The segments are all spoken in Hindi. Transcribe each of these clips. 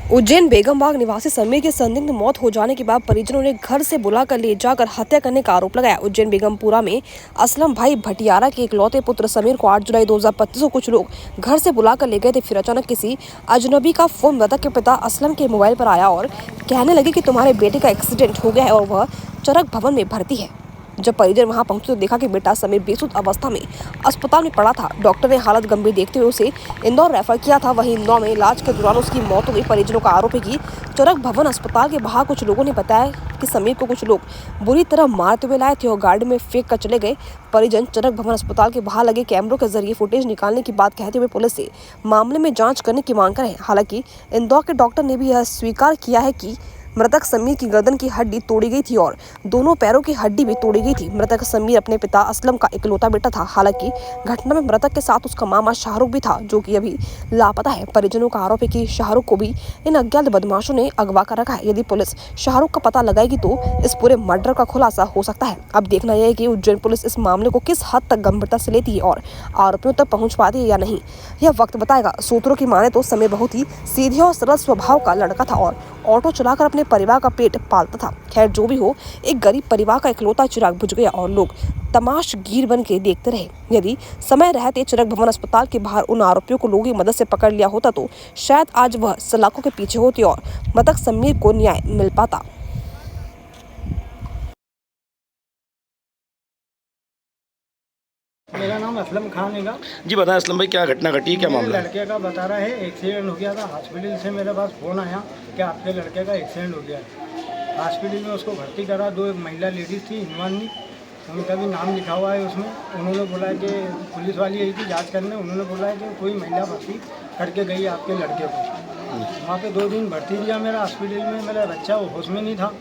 उज्जैन बेगमबाग निवासी समीर की संदिग्ध मौत हो जाने के बाद परिजनों ने घर से बुलाकर ले जाकर हत्या करने का आरोप लगाया। उज्जैन बेगमपुरा में असलम भाई भटियारा के इकलौते पुत्र समीर को 8 जुलाई 2025 को कुछ लोग घर से बुलाकर ले गए थे। फिर अचानक किसी अजनबी का फोन मृतक के पिता असलम के मोबाइल पर आया और कहने लगे कि तुम्हारे बेटे का एक्सीडेंट हो गया है और वह चरक भवन में भर्ती है। जब परिजन वहां पहुंचे तो देखा कि बेटा समीर बेसुध अवस्था में अस्पताल में पड़ा था। डॉक्टर ने हालत गंभीर देखते हुए उसे इंदौर रेफर किया था। वहीं इंदौर में इलाज के दौरान उसकी मौत हो गई। परिजनों का आरोप है कि चरक भवन अस्पताल के बाहर कुछ लोगों ने बताया कि समीर को कुछ लोग बुरी तरह मारते हुए लाए थे और गाड़ी में फेंक कर चले गए। परिजन चरक भवन अस्पताल के बाहर लगे कैमरों के जरिए फुटेज निकालने की बात कहते हुए पुलिस से मामले में जाँच करने की मांग कर रहे हैं। हालांकि इंदौर के डॉक्टर ने भी यह स्वीकार किया है कि मृतक समीर की गर्दन की हड्डी तोड़ी गई थी और दोनों पैरों की हड्डी भी तोड़ी गई थी। मृतक समीर अपने पिता असलम का इकलौता बेटा था। हालांकि घटना में मृतक के साथ उसका मामा शाहरुख भी था, जो कि अभी लापता है। परिजनों का आरोप है कि शाहरुख को भी इन अज्ञात बदमाशों ने अगवा कर रखा है। यदि पुलिस शाहरुख का पता लगाएगी तो इस पूरे मर्डर का खुलासा हो सकता है। अब देखना यह है कि उज्जैन पुलिस इस मामले को किस हद तक गंभीरता से लेती है और आरोपियों तक पहुंच पाती है या नहीं, यह वक्त बताएगा। सूत्रों की माने तो समीर बहुत ही सीधे और सरल स्वभाव का लड़का था और ऑटो चलाकर अपने परिवार का पेट पालता था। खैर जो भी हो, एक गरीब परिवार का इकलौता चिराग बुझ गया और लोग तमाशगीर बन के देखते रहे। यदि समय रहते चरक भवन अस्पताल के बाहर उन आरोपियों को लोगों की मदद से पकड़ लिया होता तो शायद आज वह सलाखों के पीछे होती और मृतक समीर को न्याय मिल पाता। मेरा नाम असलम खान है। जी बताएं असलम भाई, क्या घटना घटी, क्या मामला है? लड़के का बता रहा है एक्सीडेंट हो गया था। हॉस्पिटल से मेरे पास फ़ोन आया कि आपके लड़के का एक्सीडेंट हो गया है। हॉस्पिटल में उसको भर्ती करा। दो महिला लेडीज़ थी, हिमानी, उनका भी नाम लिखा हुआ है उसमें। उन्होंने बोला कि पुलिस वाली आई थी जांच करने। उन्होंने बोला कि कोई महिला भर्ती करके गई आपके लड़के को। वहाँ पे 2 दिन भर्ती दिया मेरा हॉस्पिटल में। मेरा बच्चा होश में नहीं था।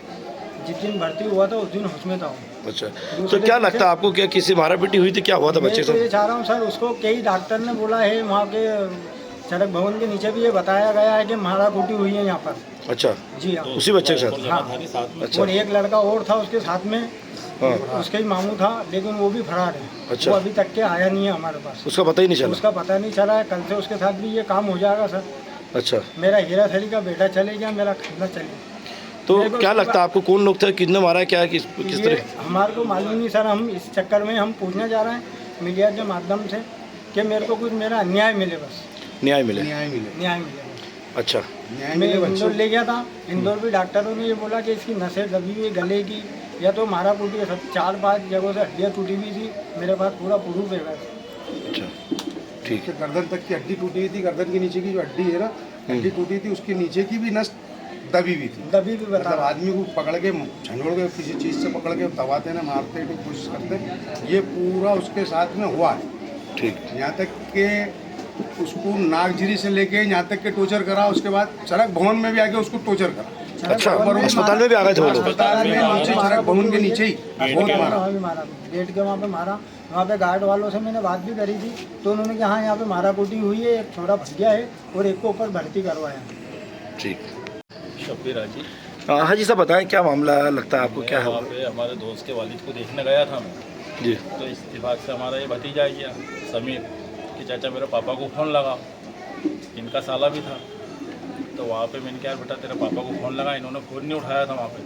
जिस दिन भर्ती हुआ था उस दिन होश में था। अच्छा, तो क्या लगता है आपको, क्या किसी मारा पीटी हुई थी, क्या हुआ था बच्चे से? मैं ये चाह रहा हूँ सर, उसको कई डॉक्टर ने बोला है, वहाँ के चरक भवन के नीचे भी ये बताया गया है कि मारा कूटी हुई है यहाँ पर। अच्छा जी हाँ, उसी बच्चे के साथ? हाँ। अच्छा। और एक लड़का और था उसके साथ में, हाँ। उसका ही मामू था, लेकिन वो भी फरार है। अच्छा। वो अभी तक के आया नहीं है हमारे पास। उसका पता ही नहीं चला? उसका पता नहीं चला है। कल से उसके साथ भी ये काम हो जाएगा सर। अच्छा, मेरा हीरा थली का बेटा चले गया, मेरा खाना चले गया। तो क्या लगता है आपको, कौन लोग थे, किसने मारा है, क्या किस तरह? हमारे को मालूम नहीं सर। हम इस चक्कर में हम पूछना चाह रहे हैं मीडिया के माध्यम से कि मेरे को कुछ मेरा अन्याय मिले, बस न्याय मिले। न्याय मिले। अच्छा, मैं इंदौर ले गया था। इंदौर भी डॉक्टरों ने ये बोला कि इसकी नसें दबी हुई, गले की या तो मारा कूटी है। 4-5 जगहों से हड्डियाँ टूटी हुई थी। मेरे पास पूरा प्रूफ है। अच्छा, ठीक है। गर्दन तक की हड्डी टूटी हुई थी। गर्दन के नीचे की जो हड्डी है ना, हड्डी टूटी थी, उसके नीचे की भी नस दबी हुई थी। दबी भी बता। मतलब आदमी को पकड़ के झंझोड़ के किसी चीज़ से पकड़ के दबाते ना, मारते की कोशिश करते, ये पूरा उसके साथ में हुआ है। ठीक। यहाँ तक कि उसको नागझिरी से लेके यहाँ तक के टोचर करा। उसके बाद चरक भवन में भी आके उसको टोचर करा। अच्छा, अस्पताल में भी आ गए थे वो लोग? अस्पताल में नीचे चरक भवन के नीचे ही बहुत मारा। गेट के वहाँ पे मारा। वहाँ पे गार्ड वालों से मैंने बात भी करी थी, तो उन्होंने कहा हाँ यहाँ पे मारा कूटी हुई है, एक छोरा फंस गया है और एक को ऊपर भर्ती करवाया। ठीक। शब्बीर हाजी। हाँ जी साहब, बताएं क्या मामला लगता है आपको, क्या है? वहाँ पे हमारे दोस्त के वालिद को देखने गया था मैं जी। तो इत्तेफाक से हमारा ये भतीजा आ गया समीर कि चाचा मेरे पापा को फ़ोन लगा। इनका साला भी था। तो वहाँ पे मैंने कहा यार बेटा तेरे पापा को फ़ोन लगा। इन्होंने फ़ोन नहीं उठाया था। वहाँ पे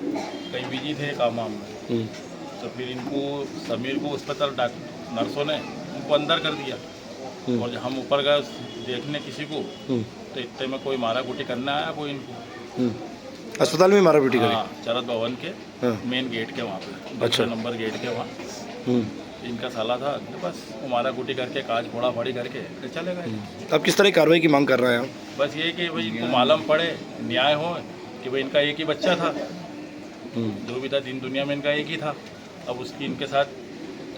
कहीं बिजी थे काम वाम में। तो फिर इनको समीर को अस्पताल नर्सों ने उनको अंदर कर दिया। और जब हम ऊपर गए देखने किसी को, तो इतने में कोई मारा कुटी करने आया कोई इनको। अस्पताल में मारा पीटी करी? हाँ, चरक भवन के मेन गेट के वहाँ पे। अच्छा, नंबर गेट के वहाँ इनका साला था। बस वो मारा कुटी करके कांच फोड़ा फाड़ी करके चले गए। अब किस तरह की कार्रवाई की मांग कर रहे हैं आप? बस ये कि भाई इनको मालूम पड़े, न्याय हो कि भाई इनका एक ही बच्चा था, जो भी था दिन दुनिया में इनका एक ही था। अब उसकी इनके साथ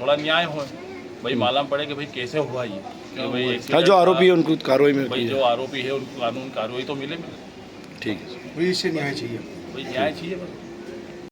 थोड़ा न्याय हो, भाई मालूम पड़े कि भाई कैसे हुआ ये, कि भाई जो आरोपी है उनको कार्रवाई में, भाई जो आरोपी है उनको कानून कार्रवाई तो मिले। ठीक है, वही से न्याय चाहिए। भाई न्याय चाहिए बस।